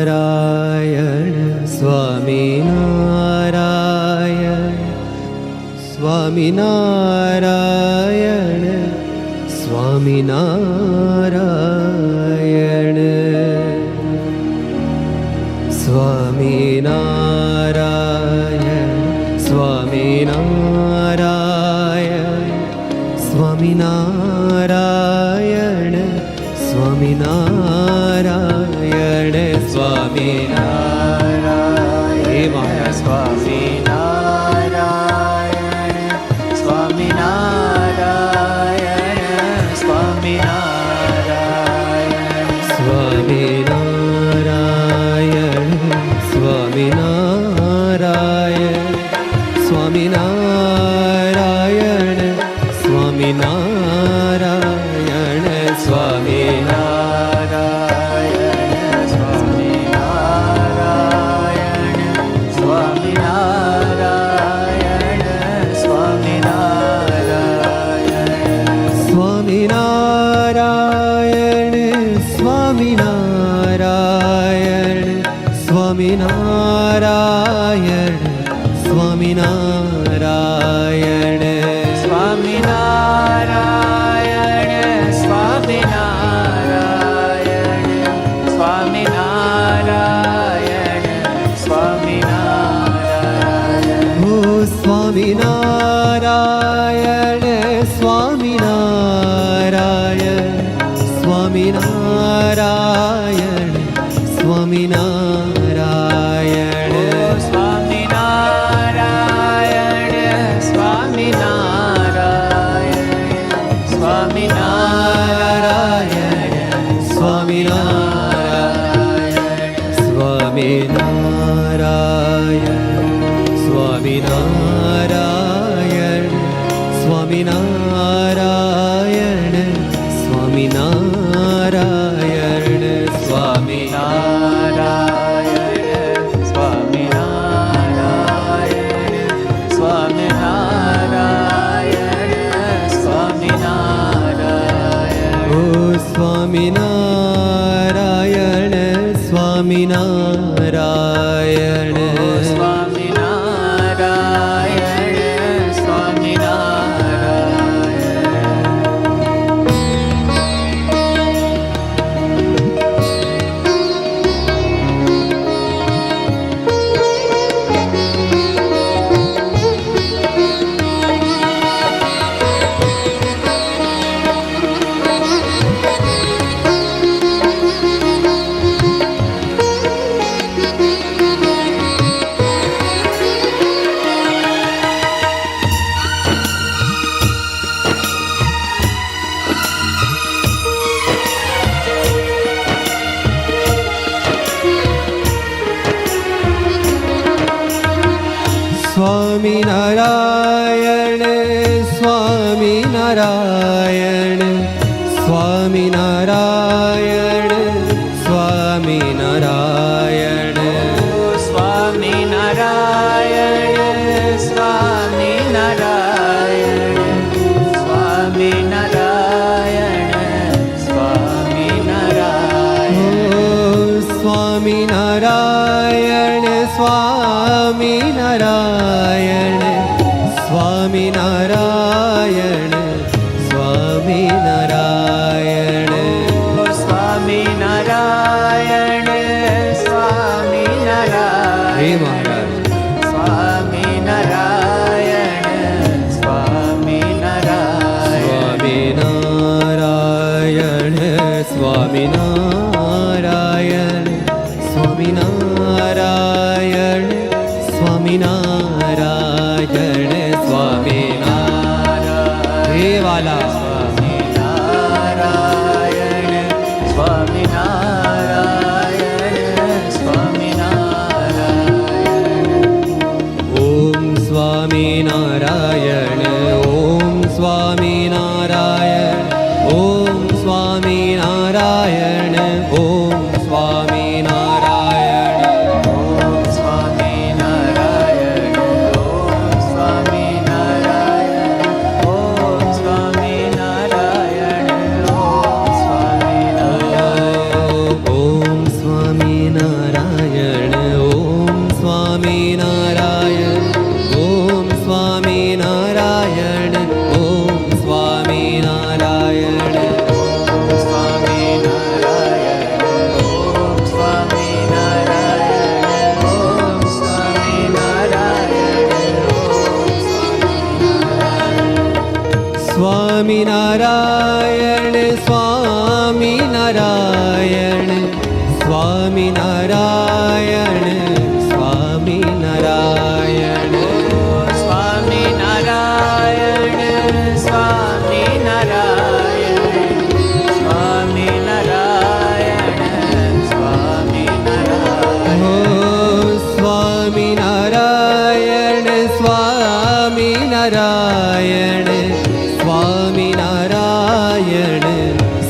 સ્વામિનારાયણ સ્વામિનારાયણ સ્વામિનારાયણ સ્વામિનારાયણ સ્વામિનારાયણ સ્વામિનારાયણ સ્વામિનારાયણ સ્વામિનારાયણ સ્વામિનારાયણ હે મારા સ્વામિનારાયણ સ્વામિનારાયણ સ્વામિનારાયણ સ્વામિનારાયણ સ્વામિનારાયણ સ્વામિનારાયણ સ્વામિનારાયણ સ્વામિનારાયણ સ્વામિનારાયણ સ્વામિનારાયણ સ્વામિનારાયણ સ્વામિનારાયણ સ્વામિનારાયણ સ્વામિનારાયણ સ્વામિનારાયણ સ્વામિનારાયણ સ્વામિનારાયણ સ્વામિનારાયણ હો સ્વામિનારાયણ સ્વામિનારાયણ સ્વામિનારાયણ સ્વામિનારાયણ સ્વામિનારાયણ સ્વામિનારાયણ સ્વામિનારાયણ સ્વામિનારાયણ સ્વામિનારાયણ સ્વામિનારાયણ સ્વામિનારાયણ સ્વામિનારાયણ સ્વામિનારાયણ સ્વામિનારાયણ સ્વામિનારાયણ ઓ સ્વામિનારાયણ સ્વામિનારાયણ સ્વામિનારાયણ સ્વામિનારાયણ સ્વામિનારાયણ સ્વામિનારાયણ સ્વામિનારાયણ સ્વામિનારાયણ સ્વામિનારાયણ સ્વામિનારાયણ સ્વામિનારાયણ સ્વામિનારાયણ સ્વામિનારાયણ સ્વામિનારાયણ સ્વામિનારાયણ સ્વામિનારાયણ સ્વામિનારાયણ હે મહારાજ સ્વામિનારાયણ સ્વામિનારાયણ સ્વામિનારાયણ સ્વામિનારાયણ સ્વામિનારાયણ સ્વામિનારાયણ હે વાલા સ્વામિનારાયણ સ્વામિનારાયણ સ્વામિનારાયણ ઓમ સ્વામિનારાયણ ઓમ સ્વામિનારાયણ ઓમ સ્વામિનારાયણ ઓમ સ્વામિનારાયણ ઓમ સ્વામિનારાયણ ઓમ સ્વામિનારાયણ ઓમ સ્વામિનારાયણ ઓમ સ્વામિનારાયણ સ્વામિનારાયણ સ્વામિનારાયણ સ્વામિનારાયણ સ્વામિનારાયણ સ્વામિનારાયણ સ્વામિનારાયણ સ્વામિનારાયણ સ્વામિનારાયણ હો સ્વામિનારાયણ સ્વામિનારાયણ સ્વામિનારાયણ સ્વામિનારાયણ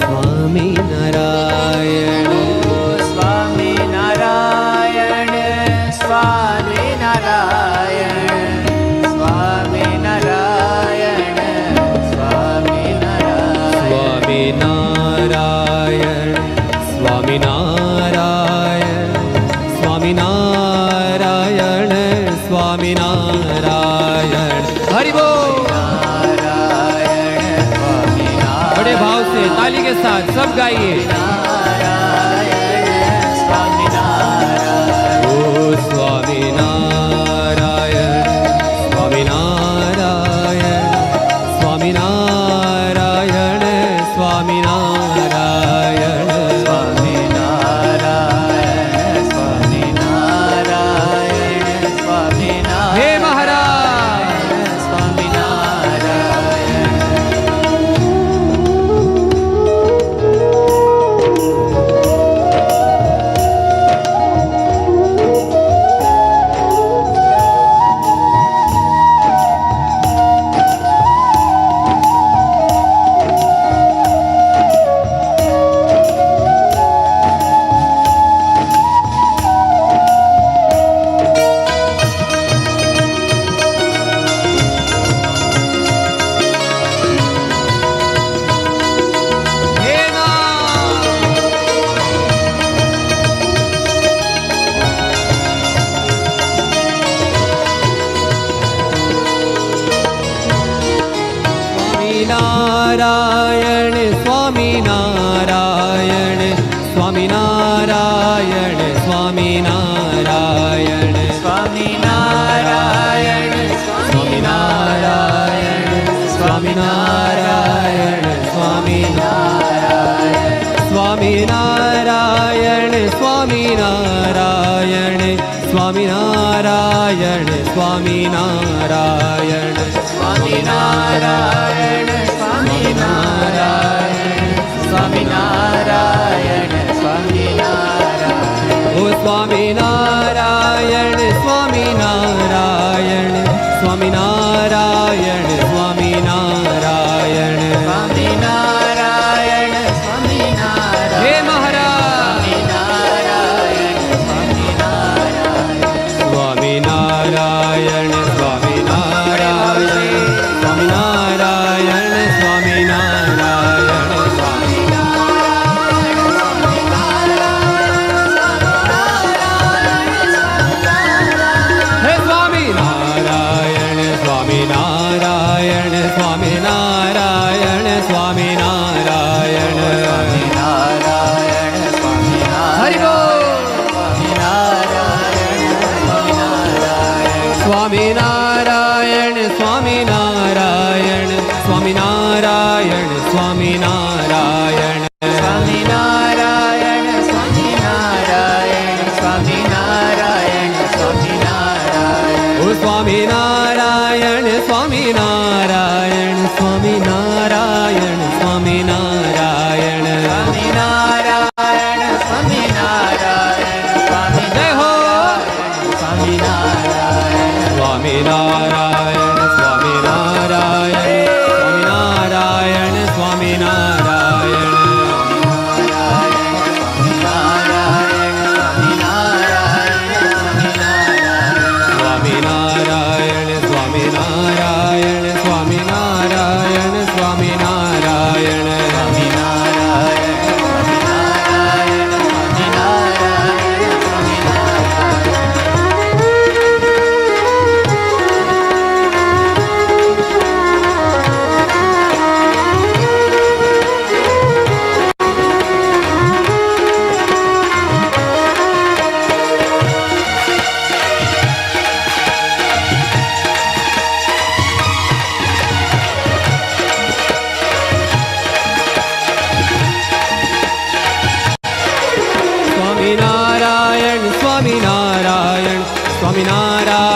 સ્વામિનારાયણ સ્વામિનારાયણ સ્વામિનારાયણ સ્વામિનારાયણ સ્વામિનારાયણ સ્વામિનારાયણ સ્વામિનારાયણ હરિ બોલ बड़े भाव से ताली के साथ सब गाइए ओ स्वामिनारायण स्वामिनारायण स्वामिनारायण स्वामिनारायण हे महाराज हे नाथ स्वामीनारायण स्वामीनारायण स्वामीनारायण स्वामीनारायण સ્વામિનારાયણ स्वामीनारायण स्वामीनारायण स्वामीनारायण स्वामीनारायण स्वामीनारायण स्वामीनारायण સ્વામિનારાયણ સ્વામિનારાયણ સ્વામિનારાયણ ओ स्वामीनारायण स्वामीनारायण स्वामीनारायण स्वामीनारायण સ્વામિનારાયણ સ્વામિનારાયણ हे महाराज स्वामीनारायણ स्वामीनारायण स्वामीनारायण स्वामीनारायण